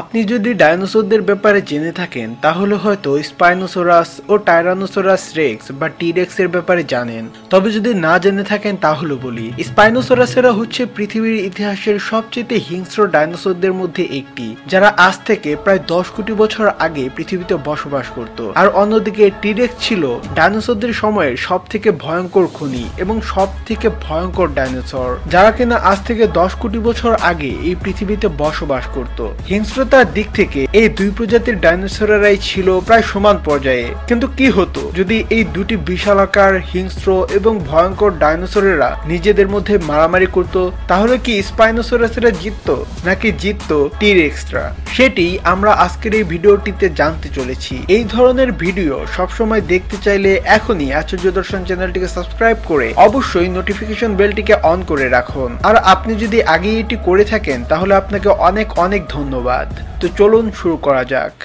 আপনি যদি ডাইনোসরদের ব্যাপারে জেনে থাকেন তাহলে হয়তো স্পাইনোসরাস ও টাইরানোসরাস রেক্স বা টি-রেক্স এর ব্যাপারে জানেন। তবে যদি না জেনে থাকেন তাহলে বলি, স্পাইনোসরাসেরা হচ্ছে পৃথিবীর ইতিহাসের সবচেয়ে হিংস্র ডাইনোসরদের মধ্যে একটি, যারা আজ থেকে প্রায় 10 কোটি বছর আগে পৃথিবীতে বসবাস করত। আর অন্যদিকে টি-রেক্স ছিল ডাইনোসরদের সময়ের সব থেকে ভয়ঙ্কর খনি এবং সব থেকে ভয়ঙ্কর ডাইনোসর, যারা কিনা আজ থেকে 10 কোটি বছর আগে এই পৃথিবীতে বসবাস করত। হিংস্রতার দিক থেকে এই দুই প্রজাতির ডাইনোসরেরাই ছিল প্রায় সমান পর্যায়ে। কিন্তু কি হতো যদি এই দুটি বিশালাকার হিংস্র এবং ভয়ঙ্কর ডাইনোসরেরা নিজেদের মধ্যে মারামারি করত? তাহলে কি স্পাইনোসরাসেরা জিততো নাকি জিততো টি-রেক্সরা? সেটি আমরা আজকের এই ভিডিওটিতে জানতে চলেছি। এই ধরনের ভিডিও সবসময় দেখতে চাইলে এখনই আশ্চর্য দর্শন চ্যানেলটিকে সাবস্ক্রাইব করে অবশ্যই নোটিফিকেশন বেলটিকে অন করে রাখুন। আর আপনি যদি আগে এটি করে থাকেন তাহলে আপনাকে অনেক অনেক ধন্যবাদ। তো চলুন শুরু করা যাক।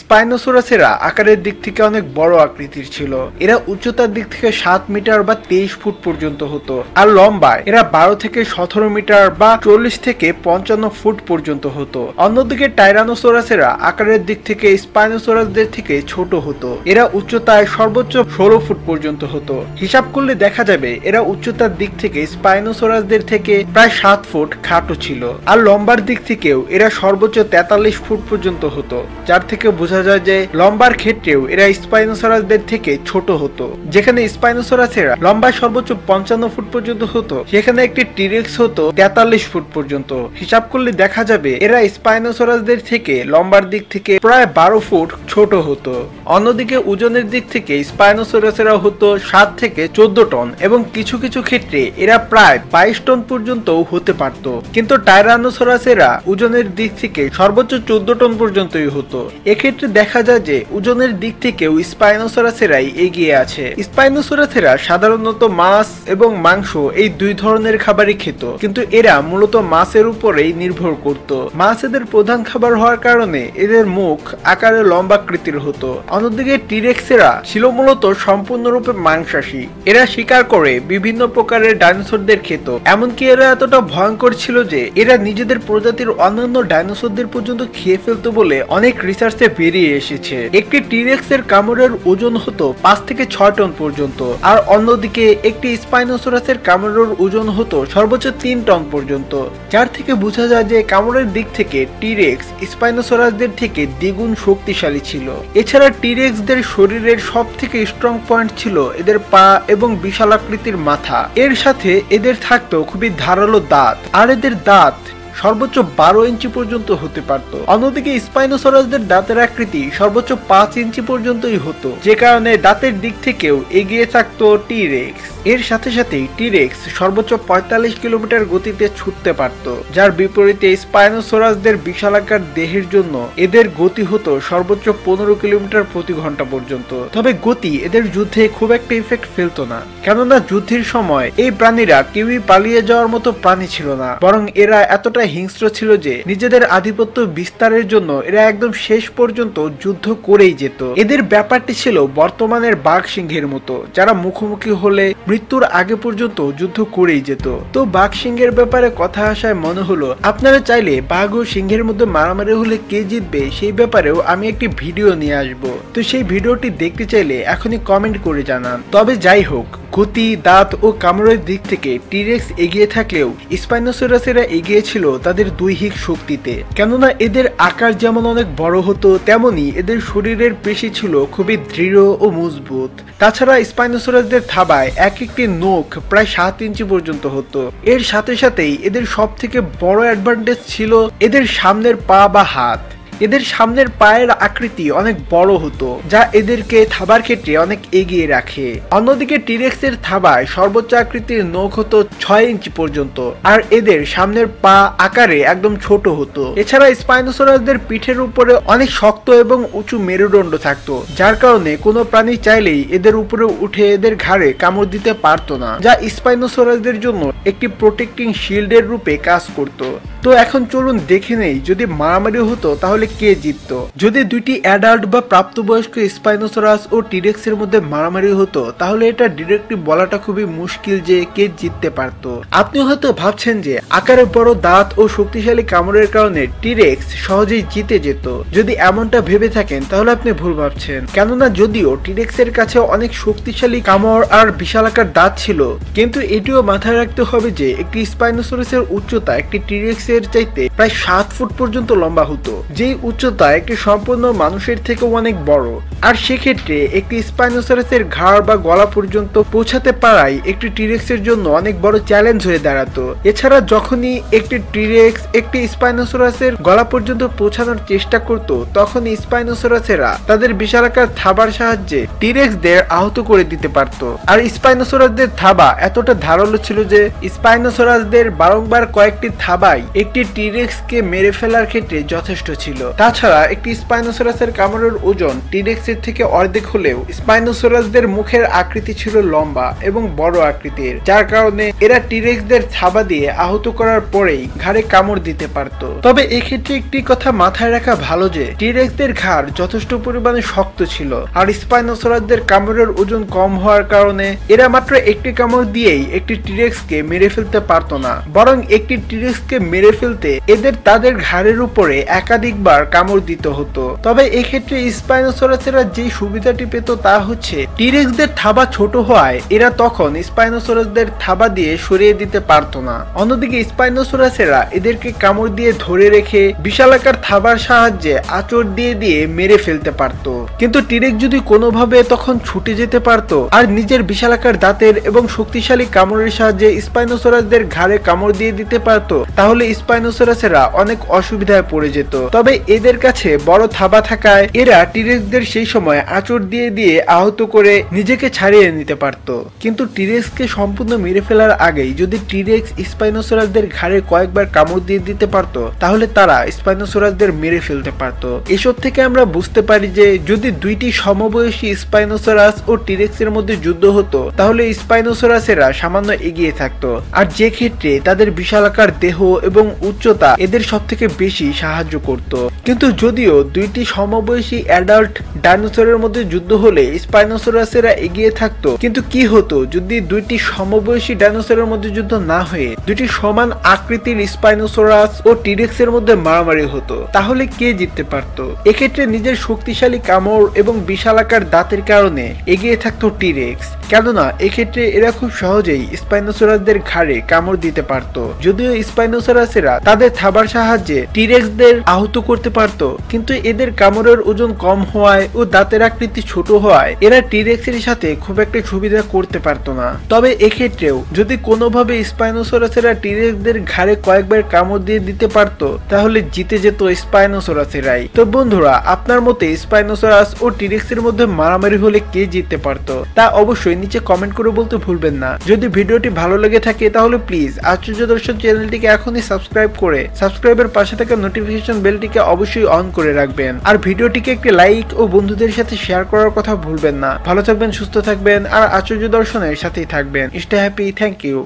স্পাইনোসরাসেরা আকারের দিক থেকে অনেক বড় আকৃতির ছিল। এরা উচ্চতার দিক থেকে 7 মিটার বা 23 ফুট পর্যন্ত হতো, আর লম্বায় এরা 12 থেকে 17 মিটার বা 40 থেকে 55 ফুট পর্যন্ত হতো। অন্যদিকে টাইরানোসরাসেরা আকারের দিক থেকে স্পাইনোসরাসদের থেকে ছোট হতো। এরা উচ্চতায় সর্বোচ্চ 16 ফুট পর্যন্ত হতো। হিসাব করলে দেখা যাবে এরা উচ্চতার দিক থেকে স্পাইনোসরাসদের থেকে প্রায় 7 ফুট খাটো ছিল। আর লম্বার দিক থেকেও এরা সর্বোচ্চ 43 ফুট পর্যন্ত হতো, যার থেকে বোঝা যায় যে লম্বার ক্ষেত্রেও এরা স্পাইনোসরাসদের থেকে ছোট হতো। যেখানে স্পাইনোসরাসেরা লম্বায় সর্বোচ্চ 55 ফুট পর্যন্ত হতো, সেখানে একটি টি-রেক্স হতো 43 ফুট পর্যন্ত। হিসাব করলে দেখা যাবে এরা স্পাইনোসরাসদের থেকে লম্বার দিক থেকে প্রায় 12 ফুট ছোট হতো। অন্যদিকে ওজনের দিক থেকে স্পাইনোসরাসেরা হতো 7 থেকে 14 টন এবং কিছু কিছু ক্ষেত্রে এরা প্রায় 22 টন পর্যন্ত হতে পারত। কিন্তু টাইরানোসরাসেরা ওজনের দিক থেকে সর্বোচ্চ 14 টন পর্যন্তই হতো। এক্ষেত্রে দেখা যায় যে ওজনের দিক থেকেও স্পাইনোসরাসেরাই এগিয়ে আছে। স্পাইনোসরাসেরা সাধারণত মাছ এবং মাংস এই দুই ধরনের খাবারই খেত, কিন্তু এরা মূলত মাছের উপরেই নির্ভর করত। মাছ এদের প্রধান খাবার হওয়ার কারণে এদের মুখ আকারে লম্বাকৃতির হতো। অন্যদিকে টি-রেক্সেরা ছিল মূলত সম্পূর্ণরূপে মাংসাশী। এরা শিকার করে বিভিন্ন প্রকারের ডাইনোসরদের খেত। এমনকি এরা এতটা ভয়ঙ্কর ছিল যে এরা নিজেদের প্রজাতির অন্যান্য ডাইনোসরদের পর্যন্ত খেয়ে ফেলতো বলে অনেক রিসার্চে বেরিয়ে এসেছে। একটি টি-রেক্স এর কামড়ের ওজন হতো 5 থেকে 6 টন পর্যন্ত, আর অন্যদিকে একটি স্পাইনোসরাসের কামড়ের ওজন হতো সর্বোচ্চ 3 টন পর্যন্ত। যার থেকে বোঝা যায় যে কামড়ের দিক থেকে টি-রেক্স স্পাইনোসরাসদের থেকে দ্বিগুণ শক্তিশালী ছিল। এছাড়া টি-রেক্সদের শরীরের সব থেকে স্ট্রং পয়েন্ট ছিল এদের পা এবং বিশালাকৃতির মাথা। এর সাথে এদের থাকতো খুবই ধারালো দাঁত, আর এদের দাঁত সর্বোচ্চ 12 ইঞ্চি পর্যন্ত হতে পারত। অন্যদিকে স্পাইনোসরাসদের দাঁতের আকৃতি সর্বোচ্চ 5 ইঞ্চি পর্যন্তই হতো, যে কারণে দাঁতের দিক থেকেও এগিয়ে থাকতো টি-রেক্স। এর সাথে সাথেই টি-রেক্স সর্বোচ্চ 45 কিলোমিটার গতিতে ছুটতে পারত, যার বিপরীতে স্পাইনোসরাসদের বিশালাকার দেহের জন্য এদের গতি হতো সর্বোচ্চ 15 কিলোমিটার প্রতি ঘন্টা পর্যন্ত। তবে গতি এদের যুদ্ধে খুব একটা ইফেক্ট ফেলতো না, কেননা যুদ্ধের সময় এই প্রাণীরা কেউই পালিয়ে যাওয়ার মতো প্রাণী ছিল না, বরং এরা এতটা হিংস্র ছিল যে নিজেদের আধিপত্য বিস্তারের জন্য এরা একদম শেষ পর্যন্ত যুদ্ধ করেই যেত। এদের ব্যাপারটি ছিল বর্তমানের বাঘ সিংহের মতো, যারা মুখোমুখি হলে মৃত্যুর আগে পর্যন্ত যুদ্ধ করেই যেত। তো বাঘ সিংহের ব্যাপারে কথা আসায় মনে হলো আপনারা চাইলে বাঘ ও সিংহের মধ্যে মারামারি হলে কে জিতবে সেই ব্যাপারেও আমি একটি ভিডিও নিয়ে আসব। তো সেই ভিডিওটি দেখতে চাইলে এখনই কমেন্ট করে জানান। তবে যাই হোক, গতি, দাঁত ও কামড়ের দিক থেকে টি-রেক্স এগিয়ে থাকলেও স্পাইনোসরাসেরা এগিয়ে ছিল তাদের দৈহিক শক্তিতে। কেননা এদের আকার যেমন অনেক বড় হতো, তেমনি এদের শরীরের পেশি ছিল খুবই দৃঢ় ও মজবুত। তাছাড়া স্পাইনোসরাসদের থাবায় এক একটি নখ প্রায় 7 ইঞ্চি পর্যন্ত হতো। এর সাথে সাথেই এদের সব থেকে বড় অ্যাডভান্টেজ ছিল এদের সামনের পা বা হাত। এদের সামনের পায়ের আকৃতি অনেক বড় হতো, যা এদেরকে থাবার ক্ষেত্রে অনেক এগিয়ে রাখে। অন্যদিকে টি-রেক্স এর থাবায় সর্বোচ্চ আকৃতির নখ হতো 6 ইঞ্চি পর্যন্ত, আর এদের সামনের পা আকারে একদম ছোট হতো। এছাড়া স্পাইনোসরাসদের পিঠের উপরে অনেক শক্ত এবং উঁচু মেরুদণ্ড থাকতো, যার কারণে কোনো প্রাণী চাইলেই এদের উপরে উঠে এদের ঘাড়ে কামড় দিতে পারতো না, যা স্পাইনোসরাসদের জন্য একটি প্রোটেক্টিং শিল্ডের রূপে কাজ করত। তো এখন চলুন দেখে নেই যদি মারামারি হতো তাহলে কে জিততো। যদি দুইটি অ্যাডাল্ট বা প্রাপ্তবয়স্ক স্পাইনোসরাস ও টিরেক্স এর মধ্যে মারামারি হতো তাহলে এটা ডিরেক্টলি বলাটা খুবই মুশকিল যে কে জিততে পারতো। আপনি হয়তো ভাবছেন যে আকারে বড় দাঁত ও শক্তিশালী কামড়ের কারণে টিরেক্স সহজেই জিতে যেত। যদি এমনটা ভেবে থাকেন তাহলে আপনি ভুল ভাবছেন, কেননা যদিও টিরেক্স এর কাছে অনেক শক্তিশালী কামড় আর বিশালাকার দাঁত ছিল, কিন্তু এটিও মাথায় রাখতে হবে যে একটি স্পাইনোসরাসের উচ্চতা একটি টিরেক্স এর চাইতে প্রায় 7 ফুট পর্যন্ত লম্বা হতো, যেই উচ্চতা একটি সম্পূর্ণ মানুষের থেকেও অনেক বড়। আর সেক্ষেত্রে একটি স্পাইনোসরাসের ঘাড় বা গলা পর্যন্ত পৌঁছাতে পারাই একটি টিরেক্স এর জন্য অনেক বড় চ্যালেঞ্জ হয়ে দাঁড়াতো। এছাড়া যখনই একটি টিরেক্স একটি স্পাইনোসরাসের গলা পর্যন্ত পৌঁছানোর চেষ্টা করত তখন স্পাইনোসরাসেরা তাদের বিশালাকার থাবার সাহায্যে টিরেক্সদের আহত করে দিতে পারত। আর স্পাইনোসরাসদের থাবা এতটা ধারালো ছিল যে স্পাইনোসরাসদের বারংবার কয়েকটি থাবাই একটি টিরেক্সকে মেরে ফেলার ক্ষেত্রে যথেষ্ট ছিল। তাছাড়া একটি স্পাইনোসরাসের কামড়ের ওজন টিরেক্সের থেকে অর্ধেক হলেও স্পাইনোসরাসদের মুখের আকৃতি ছিল লম্বা এবং বড় আকৃতির, যার কারণে এরা টিরেক্সদের থাবা দিয়ে আহত করার পরেই ঘাড়ে কামড় দিতে পারত। তবে এক্ষেত্রে একটি কথা মাথায় রাখা ভালো যে টিরেক্সদের ঘাড় যথেষ্ট পরিমাণে শক্ত ছিল, আর স্পাইনোসরাসদের কামড়ের ওজন কম হওয়ার কারণে এরা মাত্র একটি কামড় দিয়েই একটি টিরেক্সকে মেরে ফেলতে পারত না, বরং একটি টিরেক্সকে মেরে ফেলতে এদের তাদের ঘাড়ের উপরে একাধিকবার কামড় দিতে হতো। তবে এক্ষেত্রে স্পাইনোসরাসেরা যে সুবিধাটি পেত তা হচ্ছে টিরেক্সদের থাবা ছোট হওয়ায় এরা তখন স্পাইনোসরাসদের থাবা দিয়ে সরিয়ে দিতে পারত না। অন্যদিকে স্পাইনোসরাসেরা এদেরকে কামড় দিয়ে ধরে রেখে বিশালাকার থাবার সাহায্যে আঁচড় দিয়ে দিয়ে মেরে ফেলতে পারত। কিন্তু টিরেক্স যদি কোনোভাবে তখন ছুটে যেতে পারত আর নিজের বিশালাকার দাঁতের এবং শক্তিশালী কামড়ের সাহায্যে স্পাইনোসরাসদের ঘাড়ে কামড় দিয়ে দিতে পারত তাহলে স্পাইনোসরাসেরা অনেক অসুবিধায় পড়ে যেত। তবে এদের কাছে বড় থাবা থাকায় এরা টিরেক্সদের সেই সময় আঁচড় দিয়ে দিয়ে আহত করে নিজেকে ছাড়িয়ে নিতে পারত। কিন্তু টিরেক্সকে সম্পূর্ণ মেরে ফেলার আগেই যদি টিরেক্স স্পাইনোসরাসদের ঘাড়ে কয়েকবার কামড় দিয়ে দিতে পারত তাহলে তারা স্পাইনোসরাসদের মেরে ফেলতে পারত। এসব থেকে আমরা বুঝতে পারি যে যদি দুইটি সমবয়সী স্পাইনোসরাস ও টিরেক্সের মধ্যে যুদ্ধ হতো তাহলে স্পাইনোসরাসেরা সামান্য এগিয়ে থাকতো, আর যে ক্ষেত্রে তাদের বিশালাকার দেহ এবং উচ্চতা এদের সব থেকে বেশি সাহায্য করত। কিন্তু যদিও দুইটি সমবয়সী অ্যাডাল্ট ডাইনোসরের মধ্যে যুদ্ধ হলে স্পাইনোসরাসেরা এগিয়ে থাকতো, কিন্তু কি হতো যদি দুইটি সমবয়সী ডাইনোসরের মধ্যে যুদ্ধ না হয়ে দুইটি সমান আকৃতির স্পাইনোসরাস ও টিরেক্সের মধ্যে মারামারি হতো, তাহলে কে জিততে পারত? এক্ষেত্রে নিজের শক্তিশালী কামড় এবং বিশালাকার দাঁতের কারণে এগিয়ে থাকতো টিরেক্স, কেননা এক্ষেত্রে এরা খুব সহজেই স্পাইনোসরাসদের ঘাড়ে কামড় দিতে পারত। যদিও স্পাইনোসরাসেরা তাদের থাবার সাহায্যে টিরেক্সদের আহত করতে পারত, কিন্তু এদের কামড়ের ওজন কম হওয়ায় ও দাঁতের আকৃতি ছোট হওয়ায় এরা টিরেক্সের সাথে খুব একটা সুবিধা করতে পারত না। তবে এক্ষেত্রেও যদি কোনোভাবে স্পাইনোসরাসেরা টিরেক্সদের ঘাড়ে কয়েকবার কামড় দিয়ে দিতে পারত তাহলে জিতে যেত স্পাইনোসরাসেরাই। তো বন্ধুরা, আপনার মতে স্পাইনোসরাস ও টিরেক্সের মধ্যে মারামারি হলে কে জিততে পারত তা অবশ্যই নিচে কমেন্ট করে বলতে ভুলবেন না। যদি ভিডিওটি ভালো লেগে থাকে তাহলে প্লিজ আশ্চর্য দর্শন চ্যানেলটিকে এখনই সাবস্ক্রাইব করে সাবস্ক্রাইবের পাশে থাকা নোটিফিকেশন বেলটিকে অবশ্যই অন করে রাখবেন, আর ভিডিওটিকে একটি লাইক ও বন্ধুদের সাথে শেয়ার করার কথা ভুলবেন না। ভালো থাকবেন, সুস্থ থাকবেন, আর আশ্চর্য দর্শনের সাথেই থাকবেন। Stay happy. Thank you.